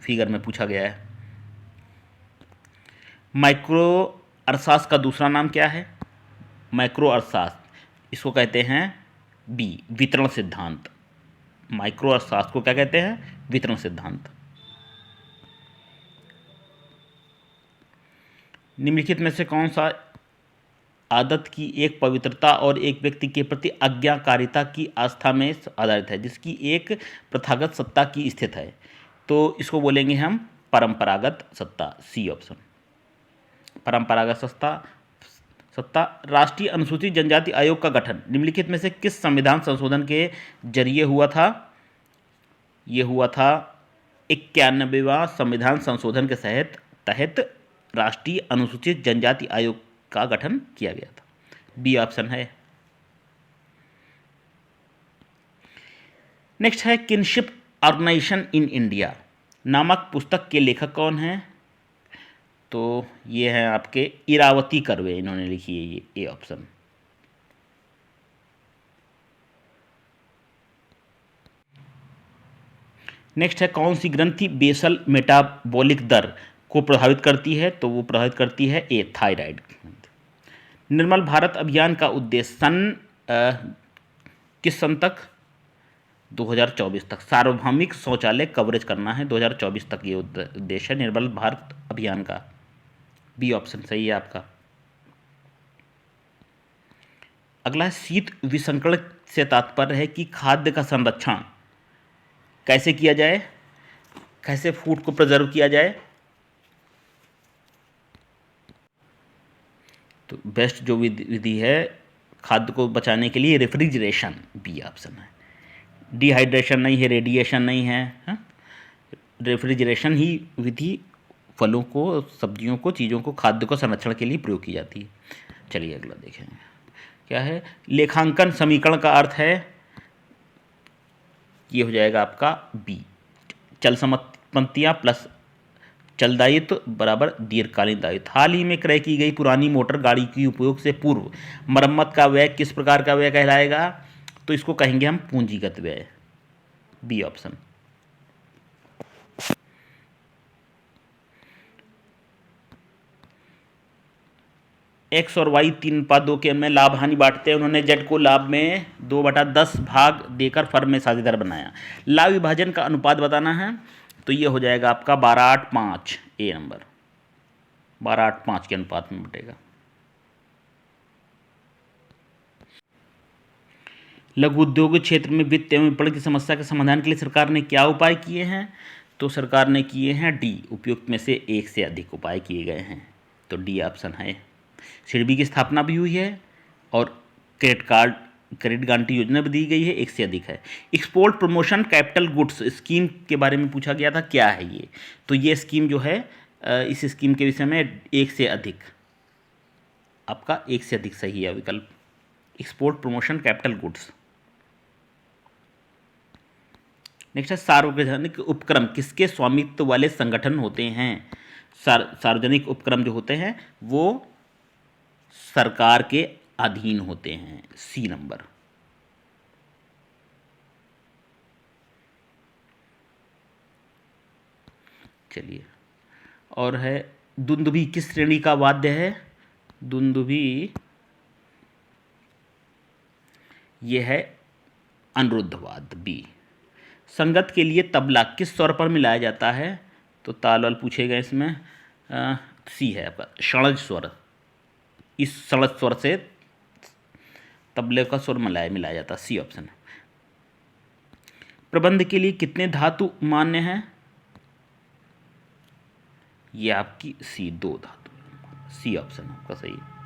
फिगर में पूछा गया है। माइक्रो अर्थशास्त्र का दूसरा नाम क्या है? माइक्रो अर्थशास्त्र, इसको कहते हैं बी वितरण सिद्धांत। माइक्रो अर्थशास्त्र को क्या कहते हैं? वितरण सिद्धांत। निम्नलिखित में से कौन सा आदत की एक पवित्रता और एक व्यक्ति के प्रति आज्ञाकारिता की आस्था में आधारित है, जिसकी एक प्रथागत सत्ता की स्थित है? तो इसको बोलेंगे हम परंपरागत सत्ता, सी ऑप्शन। परंपरागत सत्ता। राष्ट्रीय अनुसूचित जनजाति आयोग का गठन निम्नलिखित में से किस संविधान संशोधन के जरिए हुआ था? ये हुआ था 91वां संविधान संशोधन के तहत राष्ट्रीय अनुसूचित जनजाति आयोग का गठन किया गया था। बी ऑप्शन है। नेक्स्ट है किनशिप ऑर्गेनाइजेशन इन इंडिया नामक पुस्तक के लेखक कौन हैं? तो ये हैं आपके इरावती कर्वे, इन्होंने लिखी है ये, ए ऑप्शन। नेक्स्ट है कौन सी ग्रंथि बेसल मेटाबॉलिक दर को प्रभावित करती है? तो वो प्रभावित करती है ए थायराइड। निर्मल भारत अभियान का उद्देश्य किस सन तक? 2024 तक। सार्वभौमिक शौचालय कवरेज करना है 2024 तक, ये उद्देश्य है निर्मल भारत अभियान का। बी ऑप्शन सही है आपका। अगला है शीत विसंकरण से तात्पर्य है कि खाद्य का संरक्षण कैसे किया जाए, कैसे फूड को प्रिजर्व किया जाए? तो बेस्ट जो विधि है खाद्य को बचाने के लिए रेफ्रिजरेशन, बी ऑप्शन है। डिहाइड्रेशन नहीं है, रेडिएशन नहीं है, हाँ? रेफ्रिजरेशन ही विधि फलों को, सब्जियों को, चीज़ों को, खाद्य को संरक्षण के लिए प्रयोग की जाती है। चलिए अगला देखेंगे क्या है। लेखांकन समीकरण का अर्थ है, ये हो जाएगा आपका बी चल संपत्तियाँ प्लस चल दायित्व बराबर दीर्घकालीन दायित्व। हाल ही में क्रय की गई पुरानी मोटर गाड़ी की उपयोग से पूर्व मरम्मत का व्यय किस प्रकार का व्यय कहलाएगा? तो इसको कहेंगे हम पूंजीगत व्यय, बी ऑप्शन। एक्स और वाई 3:2 के में लाभ हानि बांटते हैं। उन्होंने जेड को लाभ में 2/10 भाग देकर फर्म में साझेदार बनाया। लाभ विभाजन का अनुपात बताना है, तो ये हो जाएगा आपका 12:8:5, ए नंबर 12:8:5 के अनुपात में बटेगा। लघु उद्योग क्षेत्र में वित्त एवं विपणन की समस्या के समाधान के लिए सरकार ने क्या उपाय किए हैं? तो सरकार ने किए हैं डी उपयुक्त में से एक से अधिक उपाय किए गए हैं, तो डी ऑप्शन है। सिडबी की स्थापना भी हुई है और क्रेडिट गारंटी योजना भी दी गई है, एक से अधिक है। Export promotion capital goods scheme के बारे में पूछा गया था, क्या है ये? तो ये स्कीम जो है, इस स्कीम के विषय में एक से अधिक, आपका एक से अधिक सही है विकल्प, export promotion capital goods. Next है सार्वजनिक उपक्रम किसके स्वामित्व वाले संगठन होते हैं? सार्वजनिक उपक्रम जो होते हैं वो सरकार के अधीन होते हैं, सी नंबर। चलिए, और है दुंदुभी किस श्रेणी का वाद्य है? दुंदुभी ये है अनिरुद्ध वाद्य, बी। संगत के लिए तबला किस स्वर पर मिलाया जाता है? तो ताल वाल पूछे गए इसमें, सी है आपका षड्ज स्वर। इस षड्ज स्वर से तबले का स्वर मिलाया जाता, सी ऑप्शन है। प्रबंध के लिए कितने धातु मान्य हैं? ये आपकी सी 2 धातु। सी ऑप्शन आपका सही है।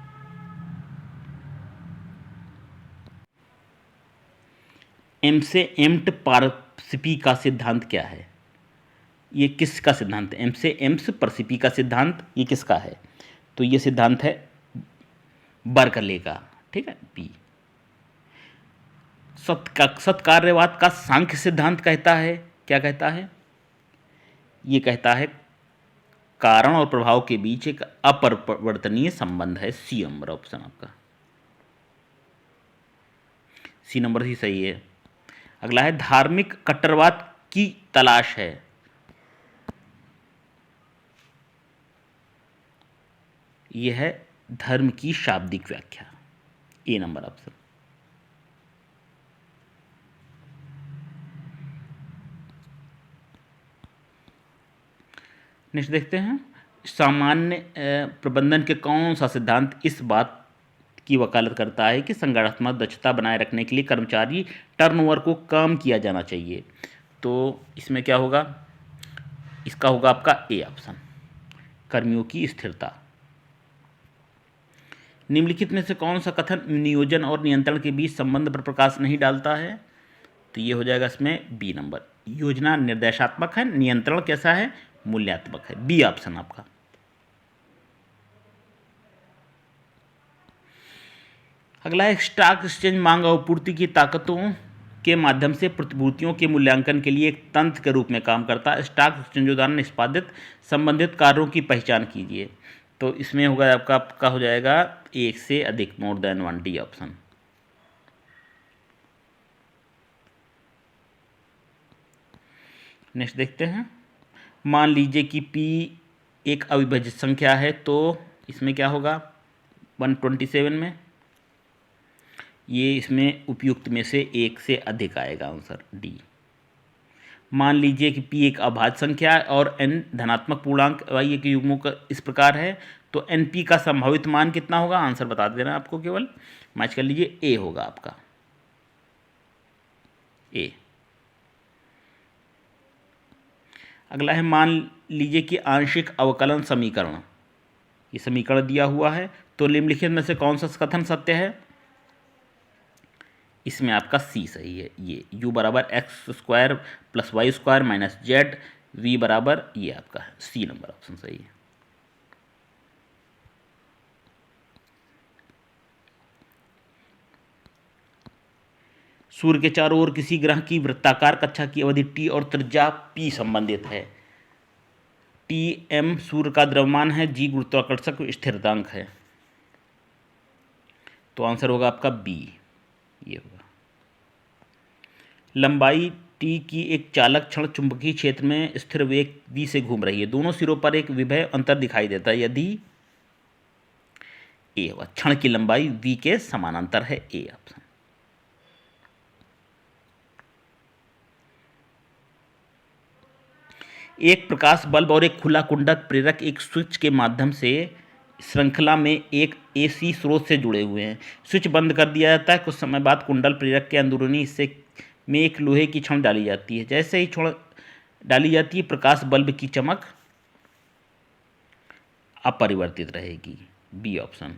एम से एम्प्ट पारसिपी का सिद्धांत क्या है? ये किसका सिद्धांत है? एम से एम्स परसिपी का सिद्धांत ये किसका है? तो ये सिद्धांत है बर्कले का। ठीक है, बी। सत्कार्यवाद का सांख्य सिद्धांत कहता है, क्या कहता है? ये कहता है कारण और प्रभाव के बीच एक अपरिवर्तनीय संबंध है। सी नंबर ऑप्शन आपका, सी नंबर ही सही है। अगला है धार्मिक कट्टरवाद की तलाश है। यह है धर्म की शाब्दिक व्याख्या। ए नंबर ऑप्शन। नेक्स्ट देखते हैं, सामान्य प्रबंधन के कौन सा सिद्धांत इस बात की वकालत करता है कि संगठनात्मक दक्षता बनाए रखने के लिए कर्मचारी टर्नओवर को कम किया जाना चाहिए? तो इसमें क्या होगा? इसका होगा आपका ए ऑप्शन, कर्मियों की स्थिरता। निम्नलिखित में से कौन सा कथन नियोजन और नियंत्रण के बीच संबंध पर प्रकाश नहीं डालता है? तो ये हो जाएगा इसमें बी नंबर। योजना निर्देशात्मक है, नियंत्रण कैसा है? मूल्यात्मक है। बी ऑप्शन आपका। अगला है स्टॉक एक्सचेंज मांग और पूर्ति की ताकतों के माध्यम से प्रतिभूतियों के मूल्यांकन के लिए एक तंत्र के रूप में काम करता है। स्टॉक एक्सचेंजों द्वारा निष्पादित संबंधित कार्यों की पहचान कीजिए। तो इसमें होगा आपका हो जाएगा एक से अधिक, more than one, D option. Next देखते हैं, मान लीजिए कि P एक अविभाज्य संख्या है, तो इसमें क्या होगा? 127 में ये इसमें उपयुक्त में से एक से अधिक आएगा आंसर, डी। मान लीजिए कि P एक अभाज्य संख्या है और n धनात्मक पूर्णांक y के युग्मों का इस प्रकार है, तो NP का संभावित मान कितना होगा? आंसर बता देना आपको, केवल मैच कर लीजिए। ए होगा आपका, ए। अगला है, मान लीजिए कि आंशिक अवकलन समीकरण, ये समीकरण दिया हुआ है, तो निम्नलिखित में से कौन सा कथन सत्य है? इसमें आपका सी सही है। ये u बराबर x square plus y square minus z, v बराबर, ये आपका है सी नंबर ऑप्शन सही है। सूर्य के चारों ओर किसी ग्रह की वृत्ताकार कक्षा की अवधि टी और त्रिज्या पी संबंधित है। टी एम सूर्य का द्रव्यमान है, जी गुरुत्वाकर्षक स्थिरांक है। तो आंसर होगा आपका बी, ये होगा। लंबाई टी की एक चालक क्षण चुंबकीय क्षेत्र में स्थिर वेग v से घूम रही है। दोनों सिरों पर एक विभव अंतर दिखाई देता है यदि ए होगा, क्षण की लंबाई v के समानांतर है, ए ऑप्शन। एक प्रकाश बल्ब और एक खुला कुंडक प्रेरक एक स्विच के माध्यम से श्रृंखला में एक एसी स्रोत से जुड़े हुए हैं। स्विच बंद कर दिया जाता है, कुछ समय बाद कुंडल प्रेरक के अंदरूनी हिस्से में एक लोहे की छड़ डाली जाती है। जैसे ही छड़ डाली जाती है, प्रकाश बल्ब की चमक अपरिवर्तित रहेगी, बी ऑप्शन।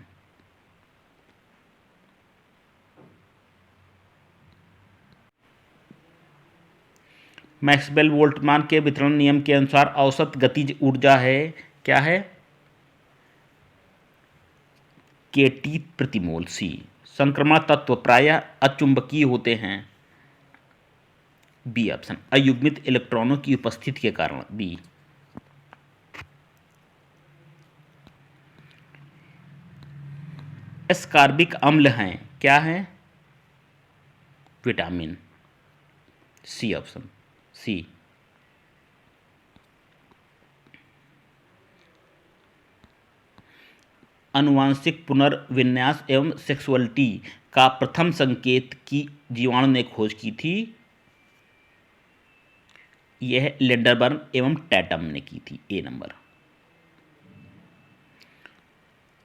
मैक्सवेल बोल्ट्जमान के वितरण नियम के अनुसार औसत गतिज ऊर्जा है, क्या है? kT प्रति मोल। सी। संक्रमण तत्व प्रायः अचुंबकीय होते हैं, बी ऑप्शन। अयुग्मित इलेक्ट्रॉनों की उपस्थिति के कारण, बी। एस्कार्बिक अम्ल हैं, क्या है? विटामिन, सी ऑप्शन, सी। अनुवांशिक पुनर्विन्यास एवं सेक्सुअलिटी का प्रथम संकेत की जीवाणु ने खोज की थी, यह लेंडरबर्न एवं टैटम ने की थी, ए नंबर।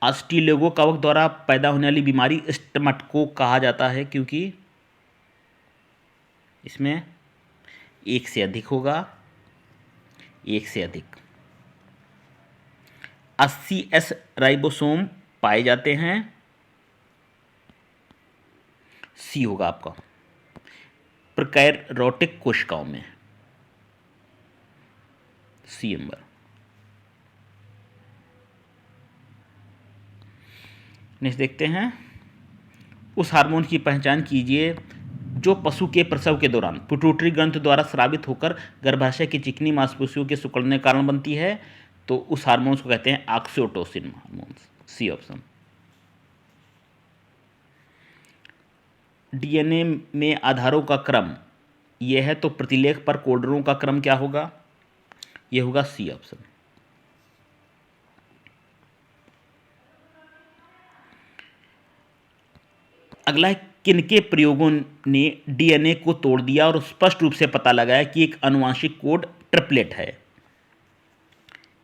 ऑस्टियोलोगो कवक द्वारा पैदा होने वाली बीमारी स्टमट को कहा जाता है, क्योंकि इसमें एक से अधिक होगा, एक से अधिक। 80S राइबोसोम पाए जाते हैं। सी होगा आपका, प्रोकैरियोटिक कोशिकाओं में, सी नंबर। नेक्स्ट देखते हैं, उस हार्मोन की पहचान कीजिए जो पशु के प्रसव के दौरान पिट्यूटरी ग्रंथि द्वारा स्रावित होकर गर्भाशय की चिकनी मांसपेशियों के सिकुड़ने के कारण बनती है। तो उस हार्मोन्स को कहते हैं oxytocin hormones, C option. DNA में आधारों का क्रम यह है, तो प्रतिलेख पर कोडरों का क्रम क्या होगा? यह होगा सी ऑप्शन। अगला, किनके प्रयोगों ने डीएनए को तोड़ दिया और स्पष्ट रूप से पता लगाया कि एक आनुवंशिक कोड ट्रिपलेट है?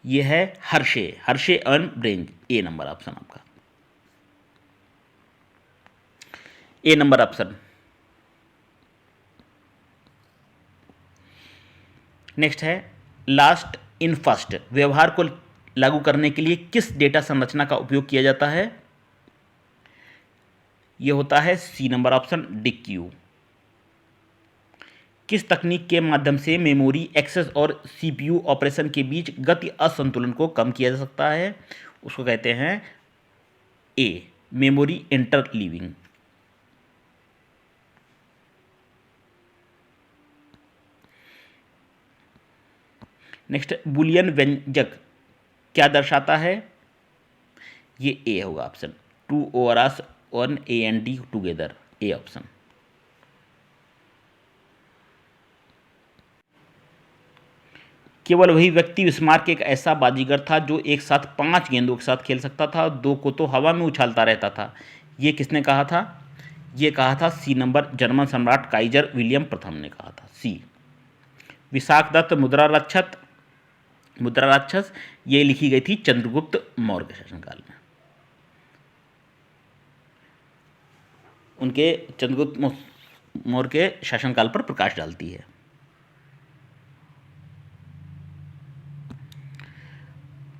यह है हर्शे एंड ब्रेंज, ए नंबर ऑप्शन आपका, ए नंबर ऑप्शन। नेक्स्ट है, लास्ट इन फर्स्ट व्यवहार को लागू करने के लिए किस डेटा संरचना का उपयोग किया जाता है? यह होता है सी नंबर ऑप्शन, DQ। किस तकनीक के माध्यम से मेमोरी एक्सेस और CPU ऑपरेशन के बीच गति असंतुलन को कम किया जा सकता है? उसको कहते हैं ए, मेमोरी इंटरलीविंग। नेक्स्ट, बुलियन व्यंजक क्या दर्शाता है? ये ए होगा option, 2 ORs 1 A and D together, A option. केवल वही व्यक्ति विस्मार्क एक ऐसा बाजीगर था जो एक साथ 5 गेंदों के साथ खेल सकता था, 2 को तो हवा में उछालता रहता था। ये किसने कहा था? ये कहा था सी नंबर, जर्मन सम्राट काइजर विलियम प्रथम ने कहा था, सी। विशाखदत्त मुद्रा राक्षस ये लिखी गई थी चंद्रगुप्त मौर्य के शासनकाल में। उनके चंद्रगुप्त मौर्य के शासनकाल पर प्रकाश डालती है।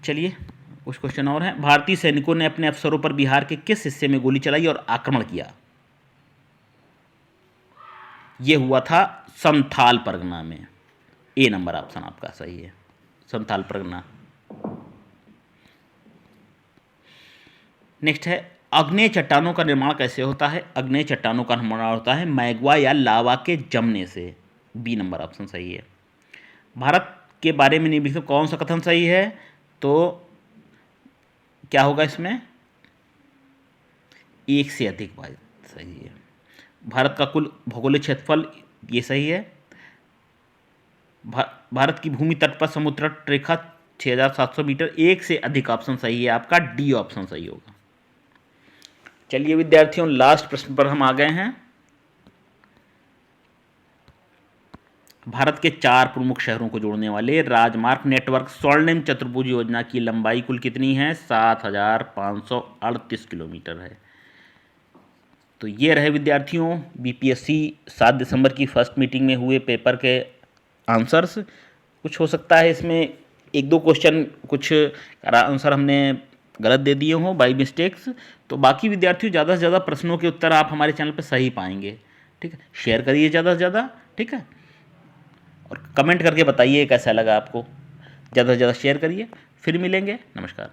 चलिए कुछ क्वेश्चन और हैं। भारतीय सैनिकों ने अपने अफसरों पर बिहार के किस हिस्से में गोली चलाई और आक्रमण किया? यह हुआ था संथाल परगना में, ए नंबर ऑप्शन आपका सही है, संथाल परगना। नेक्स्ट है, अग्नेय चट्टानों का निर्माण कैसे होता है? अग्नेय चट्टानों का निर्माण होता है मैग्मा या लावा के जमने से, बी नंबर ऑप्शन सही है। भारत के बारे में निम्नलिखित में कौन सा कथन सही है? तो क्या होगा इसमें? एक से अधिक बात सही है। भारत का कुल भौगोलिक क्षेत्रफल, ये सही है। भारत की भूमि तट पर समुद्र तट रेखा 6700 मीटर, एक से अधिक ऑप्शन सही है आपका, डी ऑप्शन सही होगा। चलिए विद्यार्थियों, लास्ट प्रश्न पर हम आ गए हैं। भारत के 4 प्रमुख शहरों को जोड़ने वाले राजमार्ग नेटवर्क स्वर्णिम चतुर्भुज योजना की लंबाई कुल कितनी है? 7538 किलोमीटर है। तो ये रहे विद्यार्थियों BPSC 7 दिसंबर की फर्स्ट मीटिंग में हुए पेपर के आंसर्स। कुछ हो सकता है इसमें 1-2 क्वेश्चन कुछ आंसर हमने गलत दे दिए हों बाई मिस्टेक्स, तो बाकी विद्यार्थियों ज़्यादा से ज़्यादा प्रश्नों के उत्तर आप हमारे चैनल पर सही पाएंगे। ठीक है, शेयर करिए ज़्यादा से ज़्यादा, ठीक है, और कमेंट करके बताइए कैसा लगा आपको। ज़्यादा से ज़्यादा शेयर करिए। फिर मिलेंगे, नमस्कार।